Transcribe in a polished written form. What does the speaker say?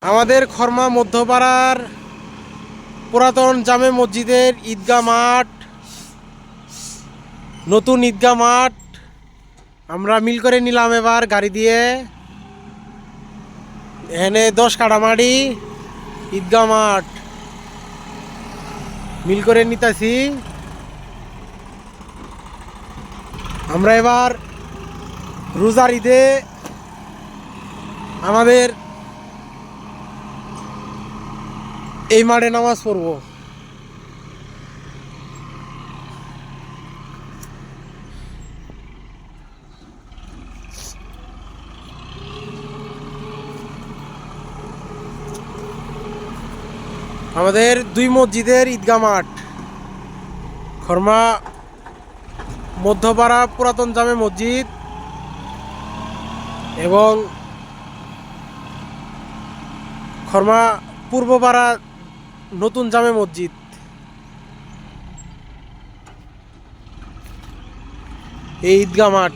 আমাদের খরমা মধ্যপাড়ার পুরাতন জামে মসজিদের ঈদগাহ মাঠ, নতুন ঈদগাহ মাঠ আমরা মিল করে নিলাম এবার গাড়ি দিয়ে। এখানে 10 কাঠা মাটি ঈদগাহ মাঠ মিল করে নিতেছি। আমরা এবার রোজার ঈদে আমাদের এই মাঠে নামাজ পড়ব। আমাদের 2 মসজিদের ঈদগাহ মাঠ, খরমা মধ্যপাড়া পুরাতন জামে মসজিদ এবং খরমা পূর্বপাড়া নতুন জামে মসজিদ। এই ঈদগাহ মাঠ।